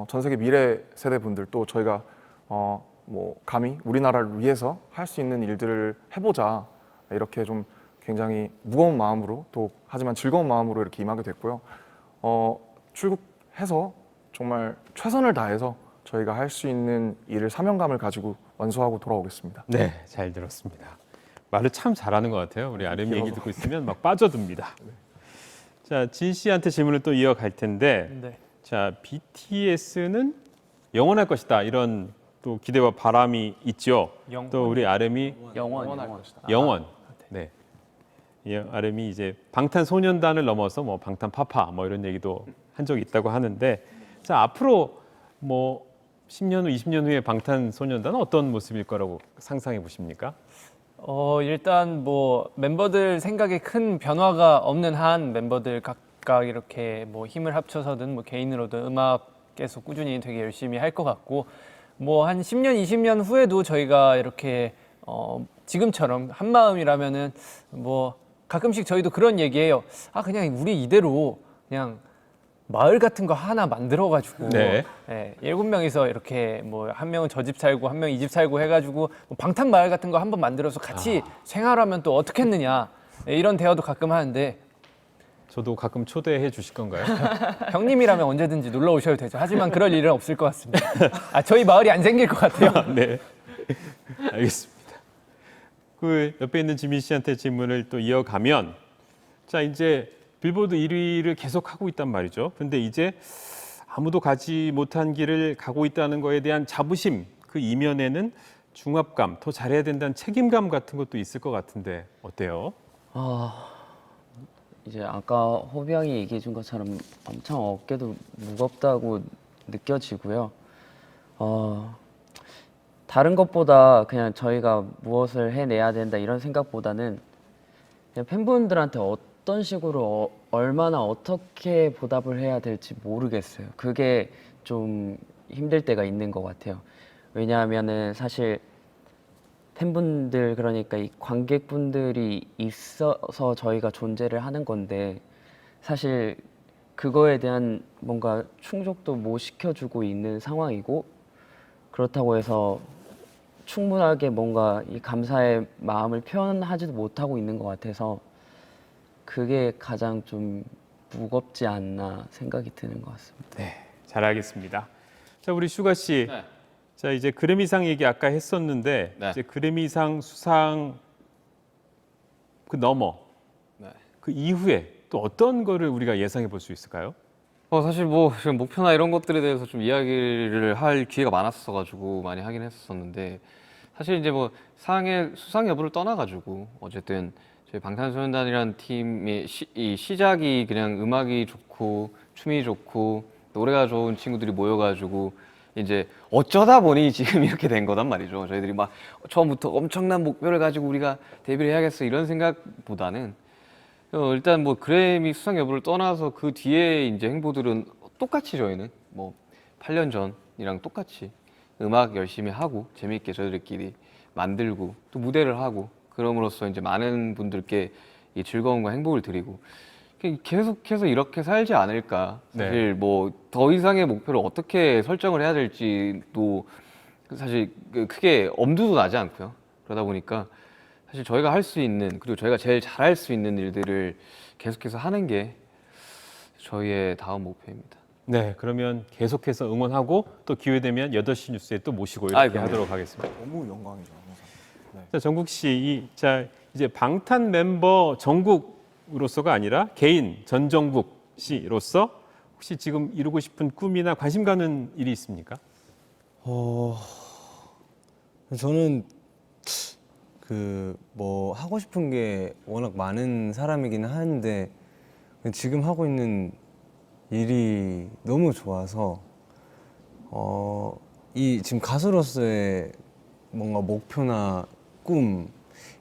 C: 전 세계 미래 세대 분들 또 저희가 뭐 감히 우리나라를 위해서 할 수 있는 일들을 해보자 이렇게 좀 굉장히 무거운 마음으로 또 하지만 즐거운 마음으로 이렇게 임하게 됐고요. 출국해서 정말 최선을 다해서 저희가 할 수 있는 일을 사명감을 가지고 완수하고 돌아오겠습니다.
B: 네, 잘 들었습니다. 말을 참 잘하는 것 같아요. 우리 아름 얘기 듣고 있으면 막 빠져듭니다. 자, 진 씨한테 질문을 또 이어갈 텐데,
E: 네.
B: 자, BTS는 영원할 것이다 이런 또 기대와 바람이 있죠. 또 우리 아름이 영원. 네. 아름이 이제 방탄소년단을 넘어서 뭐 방탄파파 뭐 이런 얘기도 한 적이 있다고 하는데, 자 앞으로 뭐 10년 후, 20년 후에 방탄소년단은 어떤 모습일 거라고 상상해 보십니까?
E: 일단 뭐 멤버들 생각에 큰 변화가 없는 한 멤버들 각각 이렇게 뭐 힘을 합쳐서든 뭐 개인으로든 음악 계속 꾸준히 되게 열심히 할 것 같고, 뭐 한 10년, 20년 후에도 저희가 이렇게 지금처럼 한 마음이라면은 뭐 가끔씩 저희도 그런 얘기해요. 아 그냥 우리 이대로 그냥 마을 같은 거 하나 만들어가지고
B: 네.
E: 7명이서 이렇게 뭐 한 명은 저 집 살고 한 명 이 집 살고 해가지고 뭐 방탄 마을 같은 거 한번 만들어서 같이 생활하면 또 어떻겠느냐 이런 대화도 가끔 하는데
B: 저도 가끔 초대해 주실 건가요?
E: 형님이라면 언제든지 놀러 오셔도 되죠. 하지만 그럴 일은 없을 것 같습니다. 저희 마을이 안 생길 것 같아요.
B: 네, 알겠습니다. 그 옆에 있는 지민 씨한테 질문을 또 이어가면, 자 이제 빌보드 1위를 계속 하고 있단 말이죠. 근데 이제 아무도 가지 못한 길을 가고 있다는 거에 대한 자부심, 그 이면에는 중압감, 더 잘해야 된다는 책임감 같은 것도 있을 것 같은데 어때요?
F: 이제 아까 호비 형이 얘기해 준 것처럼 엄청 어깨도 무겁다고 느껴지고요. 다른 것보다 그냥 저희가 무엇을 해내야 된다 이런 생각보다는 그냥 팬분들한테 어떤 식으로 얼마나 어떻게 보답을 해야 될지 모르겠어요. 그게 좀 힘들 때가 있는 것 같아요. 왜냐하면은 사실 팬분들 그러니까 이 관객분들이 있어서 저희가 존재를 하는 건데 사실 그거에 대한 뭔가 충족도 못 시켜주고 있는 상황이고 그렇다고 해서 충분하게 뭔가 이 감사의 마음을 표현하지도 못하고 있는 것 같아서 그게 가장 좀 무겁지 않나 생각이 드는 것 같습니다.
B: 네, 잘 알겠습니다. 자 우리 슈가 씨,
D: 네.
B: 자 이제 그래미상 얘기 아까 했었는데
D: 네.
B: 이제 그래미상 수상 그 넘어
D: 네.
B: 그 이후에 또 어떤 거를 우리가 예상해 볼 수 있을까요?
D: 사실 뭐 지금 목표나 이런 것들에 대해서 좀 이야기를 할 기회가 많았어가지고 많이 하긴 했었는데 사실 이제 뭐 상의 수상 여부를 떠나가지고 어쨌든 저희 방탄소년단이라는 팀의 이 시작이 그냥 음악이 좋고 춤이 좋고 노래가 좋은 친구들이 모여가지고 이제 어쩌다 보니 지금 이렇게 된 거단 말이죠. 저희들이 막 처음부터 엄청난 목표를 가지고 우리가 데뷔를 해야겠어 이런 생각보다는 일단 뭐 그래미 수상 여부를 떠나서 그 뒤에 이제 행보들은 똑같이 저희는 뭐 8년 전이랑 똑같이 음악 열심히 하고 재미있게 저희들끼리 만들고 또 무대를 하고 그럼으로써 이제 많은 분들께 이 즐거움과 행복을 드리고 계속해서 이렇게 살지 않을까. 사실 뭐 더 이상의 목표를 어떻게 설정을 해야 될지도 사실 크게 엄두도 나지 않고요. 그러다 보니까 사실 저희가 할 수 있는 그리고 저희가 제일 잘할 수 있는 일들을 계속해서 하는 게 저희의 다음 목표입니다.
B: 네, 그러면 계속해서 응원하고 또 기회 되면 8시 뉴스에 또 모시고 이렇게
D: 그럼요.
B: 하도록 하겠습니다.
C: 너무 영광이죠. 항상. 네.
B: 자, 정국 씨, 자 이제 방탄 멤버 정국으로서가 아니라 개인 전정국 씨로서 혹시 지금 이루고 싶은 꿈이나 관심 가는 일이 있습니까?
I: 저는 그 뭐 하고 싶은 게 워낙 많은 사람이긴 한데 지금 하고 있는 일이 너무 좋아서 이 지금 가수로서의 뭔가 목표나 꿈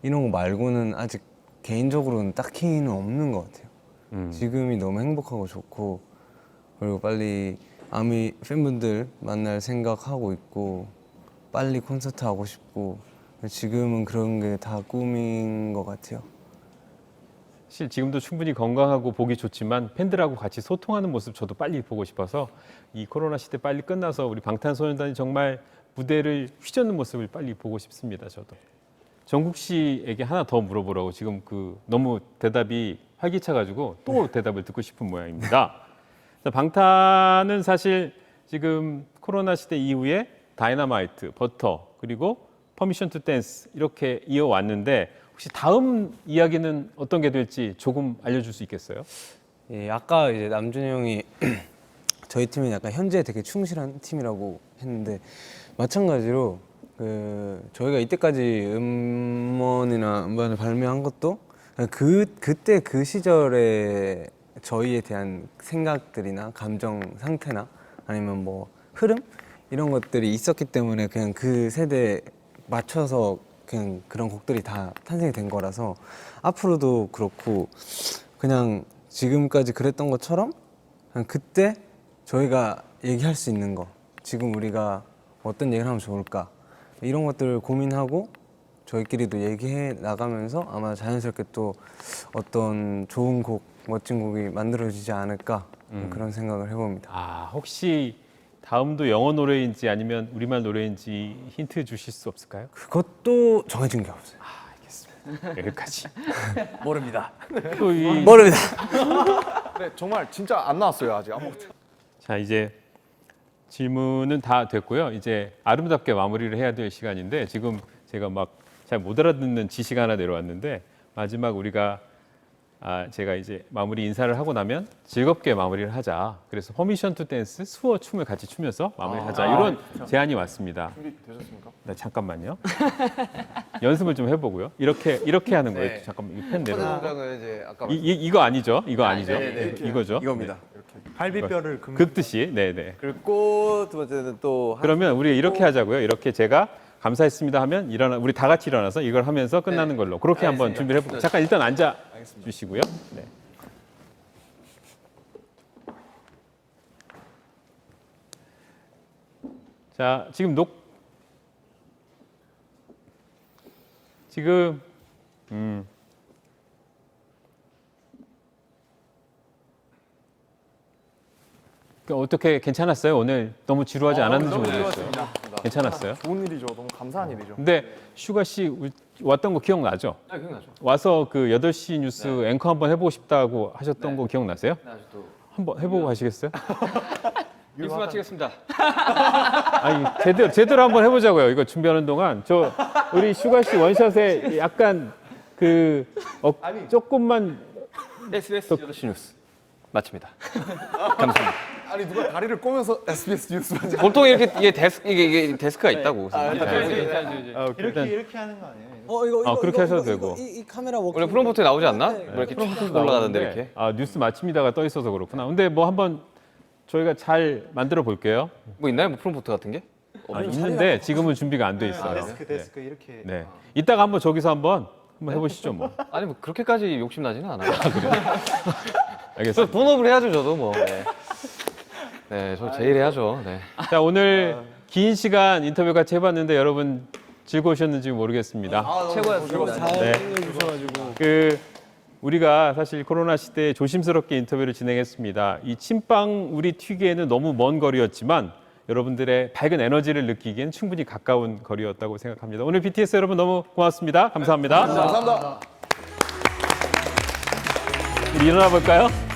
I: 이런 거 말고는 아직 개인적으로는 딱히는 없는 것 같아요. 지금이 너무 행복하고 좋고 그리고 빨리 아미 팬분들 만날 생각하고 있고 빨리 콘서트 하고 싶고 지금은 그런 게 다 꿈인 것 같아요.
B: 사실 지금도 충분히 건강하고 보기 좋지만 팬들하고 같이 소통하는 모습 저도 빨리 보고 싶어서 이 코로나 시대 빨리 끝나서 우리 방탄소년단이 정말 무대를 휘젓는 모습을 빨리 보고 싶습니다. 저도. 정국 씨에게 하나 더 물어보라고 지금 너무 대답이 활기차가지고 또 대답을 듣고 싶은 모양입니다. 자, 방탄은 사실 지금 코로나 시대 이후에 다이너마이트, 버터 그리고 퍼미션 투 댄스 이렇게 이어왔는데 혹시 다음 이야기는 어떤 게 될지 조금 알려줄 수 있겠어요?
I: 예, 아까 이제 남준이 형이 저희 팀은 약간 현재에 되게 충실한 팀이라고 했는데 마찬가지로 저희가 이때까지 음반을 발매한 것도 그때 그 시절에 저희에 대한 생각들이나 감정 상태나 아니면 뭐 흐름 이런 것들이 있었기 때문에 그냥 그 세대에 맞춰서 그냥 그런 곡들이 다 탄생이 된 거라서 앞으로도 그렇고 그냥 지금까지 그랬던 것처럼 그냥 그때 저희가 얘기할 수 있는 거 지금 우리가 어떤 얘기를 하면 좋을까 이런 것들을 고민하고 저희끼리도 얘기해 나가면서 아마 자연스럽게 또 어떤 좋은 곡, 멋진 곡이 만들어지지 않을까 그런 생각을 해봅니다.
B: 아, 혹시 다음도 영어 노래인지 아니면 우리말 노래인지 힌트 주실 수 없을까요?
I: 그것도 정해진 게 없어요.
B: 알겠습니다. 여기까지.
C: 모릅니다.
I: 모릅니다.
C: 네, 정말 진짜 안 나왔어요 아직 아무것도.
B: 자, 이제 질문은 다 됐고요. 이제 아름답게 마무리를 해야 될 시간인데 지금 제가 막 잘 못 알아듣는 지시가 하나 내려왔는데 마지막 우리가 제가 이제 마무리 인사를 하고 나면 즐겁게 마무리를 하자. 그래서 퍼미션 투 댄스 수어 춤을 같이 추면서 마무리하자. 이런 제안이 왔습니다.
C: 준비되셨습니까?
B: 네, 잠깐만요. 연습을 좀 해보고요. 이렇게 하는 거예요.
H: 네.
B: 잠깐만 이 펜 내려.
H: 포장을 이제 아까
B: 이거 아니죠? 이거 아니죠?
H: 네, 네.
B: 이거죠?
H: 이겁니다.
G: 갈비뼈를
B: 긋듯이. 네네.
H: 그리고 두 번째는 또
B: 그러면 우리 이렇게 하자고요. 이렇게 제가 감사했습니다 하면 우리 다 같이 일어나서 이걸 하면서 끝나는 걸로 그렇게 한번 준비를 해볼게요. 잠깐 일단 앉아 주시고요. 네. 자, 지금 어떻게 괜찮았어요? 오늘 너무 지루하지 않았는지 모르겠어요. 괜찮았어요?
C: 좋은 일이죠. 너무 감사한 일이죠.
B: 근데 슈가 씨 왔던 거 기억나죠?
D: 네, 기억나죠.
B: 와서 그 8시 뉴스 앵커 한번 해보고 싶다고 하셨던 거 기억나세요?
D: 네, 아직도
B: 한번 해보고 가시겠어요?
D: 뉴스 마치겠습니다.
B: 아니 제대로 한번 해보자고요. 이거 준비하는 동안 우리 슈가 씨 원샷에 약간 조금만
D: SBS 8시 뉴스 마칩니다. 감사합니다.
C: 아니 누가 다리를 꼬면서 SBS 뉴스 맞아.
D: 보통 이게 데스크가 있다고.
G: 이렇게 하는 거 아니에요?
I: 이거
B: 그렇게 하셔도 되고.
I: 이 카메라 워킹
D: 원래 프롬프트에 나오지 않나? 뭐 이렇게 쭉 올라가던데 이렇게.
B: 뉴스 마칩니다가 떠 있어서 그렇구나. 근데 뭐 한번 저희가 잘 만들어 볼게요.
D: 뭐 있나요? 뭐 프롬프트 같은 게?
B: 있는데 지금은 준비가 안 돼 있어요.
G: 데스크 이렇게.
B: 네. 이따가 한번 저기서 한번 해보시죠 뭐.
D: 아니 뭐 그렇게까지 욕심 나지는 않아요.
B: 알겠습니다.
D: 본업을 해야죠 저도 뭐. 네, 저 제일 해야죠. 네.
B: 자, 오늘 긴 시간 인터뷰 같이 해봤는데 여러분 즐거우셨는지 모르겠습니다.
F: 최고였습니다.
B: 네. 우리가 사실 코로나 시대에 조심스럽게 인터뷰를 진행했습니다. 이 침빵 우리 튀기에는 너무 먼 거리였지만 여러분들의 밝은 에너지를 느끼기엔 충분히 가까운 거리였다고 생각합니다. 오늘 BTS 여러분 너무 고맙습니다. 감사합니다.
C: 감사합니다.
B: 우리 일어나 볼까요?